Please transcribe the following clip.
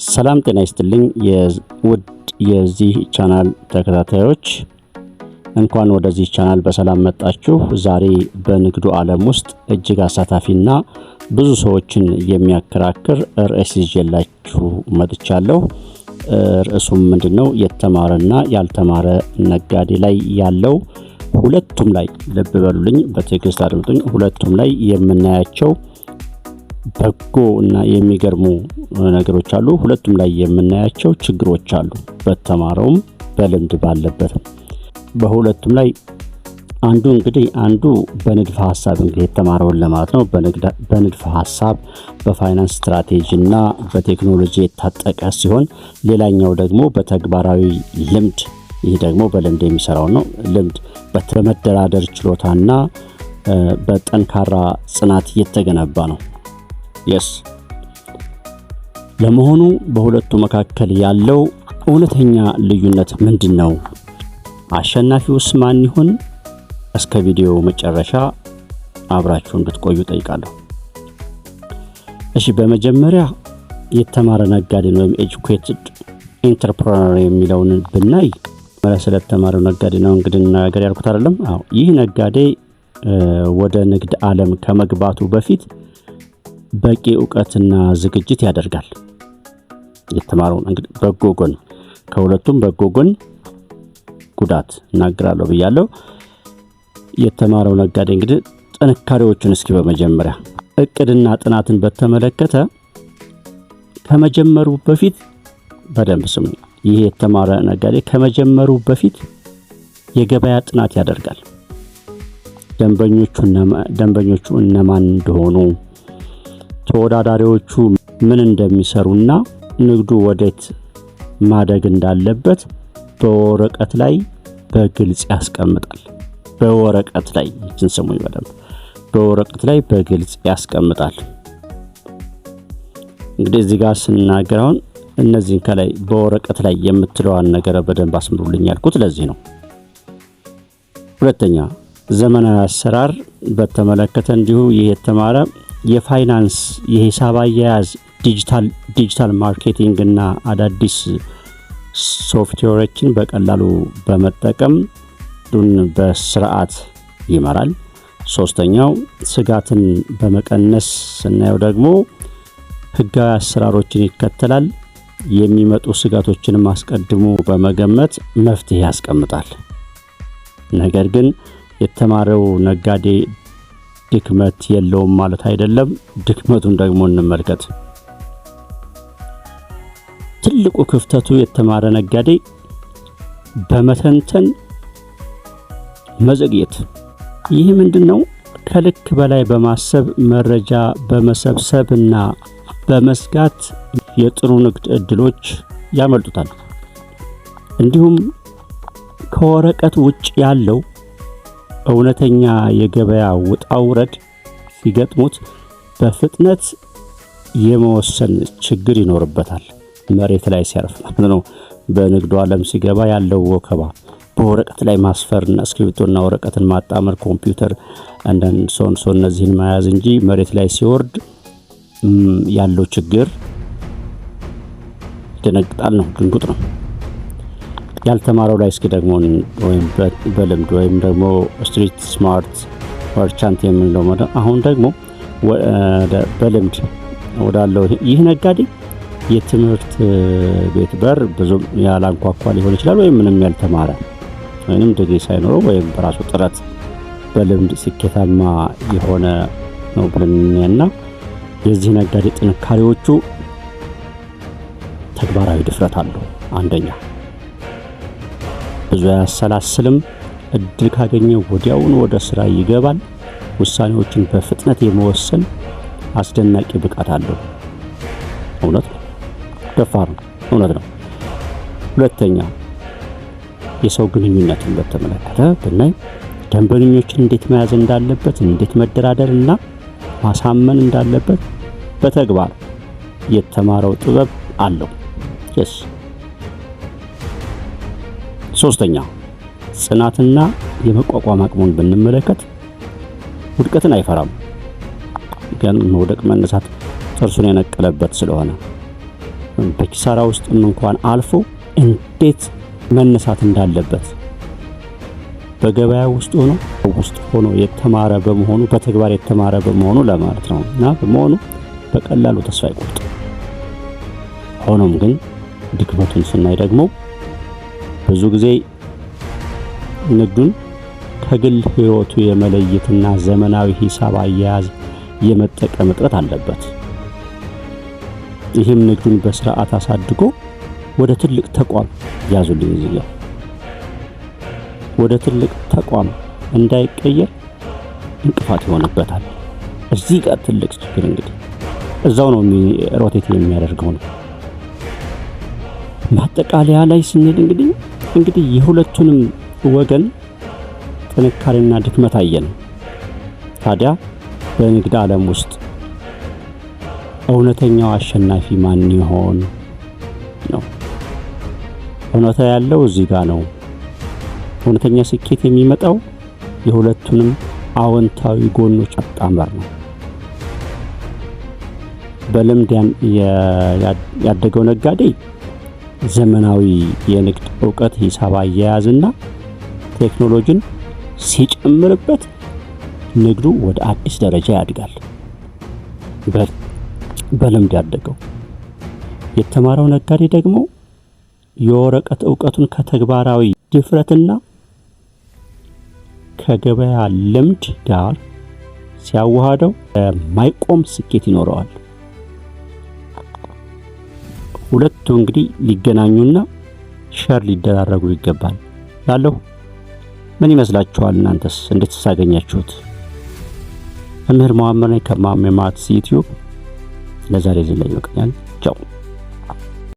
ሰላም ጤና ይስጥልኝ የውድ የዚህ ቻናል ተከታታዮች እንኳን ወደዚህ ቻናል በሰላም መጣችሁ። ዛሬ በንግዱ ዓለም ውስጥ እጅግ አሳታፊና ብዙ ሰዎችን የሚያከራክር ርዕስ ይዤላችሁ መጥቻለሁ። ርዕሱም ምንድነው? የተማረና ያልተማረ ነጋዴ ላይ ያለው ሁለቱም ላይ ልብ በሉልኝ፣ በትዕግስት አድምጡኝ። ሁለቱም ላይ የምናያቸው በጎ እና የሚገርሙ ነገሮች አሉ። ሁለቱም ላይ የምናያቸው ችግሮች አሉ። በተማረውም በልምድ ባለበትም በሁለቱም ላይ አንዱ በንድፈ ሐሳብ እንግዲህ የተማረውን ለማለት ነው። በንድፈ ሐሳብ በፋይናንስ ስትራቴጂ እና በቴክኖሎጂ የታጠቀ ሲሆን፣ ሌላኛው ደግሞ በተግባራዊ ልምድ፣ ይህ ደግሞ በልምድ የሚሰራው ነው። ልምድ በመደራደር ችሎታና በጠንካራ ጽናት የተገነባ ነው። ለመሆኑ በሁለቱ መካከል ያለው እውነተኛ ልዩነት ምንድነው? አሸናፊውስ ማን ይሆን? እስከ ቪዲዮ መጨረሻ አብራችሁ እንድትቆዩ ጠይቃለሁ። እሺ፣ በመጀመሪያ የተማረ ነጋዴን ወይም ኤጁኬትድ ኢንተርፕረነር የሚለውን ብናይ ስለተማረው ነጋዴ ነው እንግዲህ ነገር ያልኩት አይደለም። ይህ ነጋዴ ወደ ንግድ ዓለም ከመግባቱ በፊት በቂ ዕውቀትና ዝግጅት ያደርጋል። የተማረው እንግዲህ በጎ ጎን፣ ከሁለቱም በጎ ጎን ጉዳት እናገራለሁ ብያለሁ። የተማረው ነጋዴ እንግዲህ ጥንካሬዎቹን እስኪ በመጀመሪያ እቅድና ጥናትን በተመለከተ ከመጀመሩ በፊት በደንብ ስሙ። ይህ የተማረ ነጋዴ ከመጀመሩ በፊት የገበያ ጥናት ያደርጋል። ደንበኞቹ እነማን እንደሆኑ፣ ተወዳዳሪዎቹ ምን እንደሚሰሩና ንግዱ ወዴት ማደግ እንዳለበት በወረቀት ላይ በግልጽ ያስቀምጣል። በወረቀት ላይ ስሙኝ በደንብ፣ በወረቀት ላይ በግልጽ ያስቀምጣል። እንግዲህ እዚህ ጋር ስናገር አሁን እነዚህን ከላይ በወረቀት ላይ የምትለዋን ነገር በደንብ አስምሩልኝ ያልኩት ለዚህ ነው። ሁለተኛ፣ ዘመናዊ አሰራር በተመለከተ እንዲሁ ይህ የተማረ የፋይናንስ የሂሳብ አያያዝ፣ ዲጂታል ማርኬቲንግ እና አዳዲስ ሶፍትዌሮችን በቀላሉ በመጠቀም በስርዓት ይመራል። ሶስተኛው፣ ስጋትን በመቀነስ ስናየው ደግሞ ህጋዊ አሰራሮችን ይከተላል። የሚመጡ ስጋቶችንም አስቀድሞ በመገመት መፍትሄ ያስቀምጣል። ነገር ግን የተማረው ነጋዴ ድክመት የለውም ማለት አይደለም። ድክመቱን ደግሞ እንመልከት። ትልቁ ክፍተቱ የተማረ ነጋዴ በመተንተን መዘግየት። ይህ ምንድነው? ከልክ በላይ በማሰብ መረጃ በመሰብሰብና በመስጋት የጥሩ ንግድ ዕድሎች ያመልጡታል። እንዲሁም ከወረቀት ውጭ ያለው እውነተኛ የገበያ ውጣ ውረድ ሲገጥሙት በፍጥነት የመወሰን ችግር ይኖርበታል። መሬት ላይ ሲያርፍ ማለት ነው። በንግዱ ዓለም ሲገባ ያለው ወከባ በወረቀት ላይ ማስፈርና እስክሪብቶና ወረቀትን ማጣመር፣ ኮምፒውተር አንዳንድ ሰው እነዚህን መያዝ እንጂ መሬት ላይ ሲወርድ ያለው ችግር ይደነግጣል ነው፣ ድንጉጥ ነው። ያልተማረው ላይ እስኪ ደግሞ ወይም በልምድ ወይም ደግሞ ስትሪት ስማርት መርቻንት የምንለው አሁን ደግሞ በልምድ ወዳለው ይህ ነጋዴ የትምህርት ቤት በር ብዙ ያላንኳኳ ሊሆን ይችላል፣ ወይም ምንም ያልተማረ ወይንም ዲግሪ ሳይኖረው ወይም በራሱ ጥረት በልምድ ስኬታማ የሆነ ነው ብለንና የዚህ ነጋዴ ጥንካሬዎቹ ተግባራዊ ድፍረት አለው። አንደኛ፣ ብዙ አያሰላስልም። እድል ካገኘ ወዲያውኑ ወደ ስራ ይገባል። ውሳኔዎችን በፍጥነት የመወሰን አስደናቂ ብቃት አለው። እውነት ነው፣ ደፋር ነው፣ እውነት ነው። ሁለተኛ፣ የሰው ግንኙነትን በተመለከተ ብናይ ደንበኞችን እንዴት መያዝ እንዳለበት፣ እንዴት መደራደርና ማሳመን እንዳለበት በተግባር የተማረው ጥበብ አለው። ሶስተኛ፣ ጽናትና የመቋቋም አቅሙን ብንመለከት ውድቀትን አይፈራም። ግን መውደቅ መነሳት ጥርሱን የነቀለበት ስለሆነ በኪሳራ ውስጥም እንኳን አልፎ እንዴት መነሳት እንዳለበት በገበያ ውስጥ ሆኖ የተማረ በመሆኑ በተግባር የተማረ በመሆኑ ለማለት ነው። እና በመሆኑ በቀላሉ ተስፋ አይቆርጥም። ሆኖም ግን ድክመቱን ስናይ ደግሞ ብዙ ጊዜ ንግዱን ከግል ህይወቱ የመለየትና ዘመናዊ ሂሳብ አያያዝ የመጠቀም እጥረት አለበት። ይህም ንግዱን በስርዓት አሳድጎ ወደ ትልቅ ተቋም ያዙልኝ ይላል ወደ ትልቅ ተቋም እንዳይቀየር እንቅፋት ይሆንበታል። እዚህ ጋር ትልቅ ችግር እንግዲህ እዛው ነው ሮቴት የሚያደርገው ነው። ማጠቃለያ ላይ ስንል እንግዲህ የሁለቱንም ወገን ጥንካሬና ድክመት አየን። ታዲያ በንግድ ዓለም ውስጥ እውነተኛው አሸናፊ ማን ይሆን ነው? እውነታ ያለው እዚህ ጋር ነው። እውነተኛ ስኬት የሚመጣው የሁለቱንም አዎንታዊ ጎኖች አጣመር ነው። በልምድ ያደገው ነጋዴ ዘመናዊ የንግድ ዕውቀት፣ ሂሳብ አያያዝና ቴክኖሎጂን ሲጨምርበት ንግዱ ወደ አዲስ ደረጃ ያድጋል። በልምድ ያደገው የተማረው ነጋዴ ደግሞ የወረቀት ዕውቀቱን ከተግባራዊ ድፍረትና ከገበያ ልምድ ጋር ሲያዋሃደው የማይቆም ስኬት ይኖረዋል። ሁለቱ እንግዲህ ሊገናኙና ሸር ሊደራረጉ ይገባል። ላለሁ ምን ይመስላችኋል? እናንተስ እንዴት ተሳገኛችሁት? መምህር መሐመድ ነኝ ከማሜ ማትስ ዩቲዩብ። ለዛሬ እዚህ ላይ ይበቃኛል። ቻው።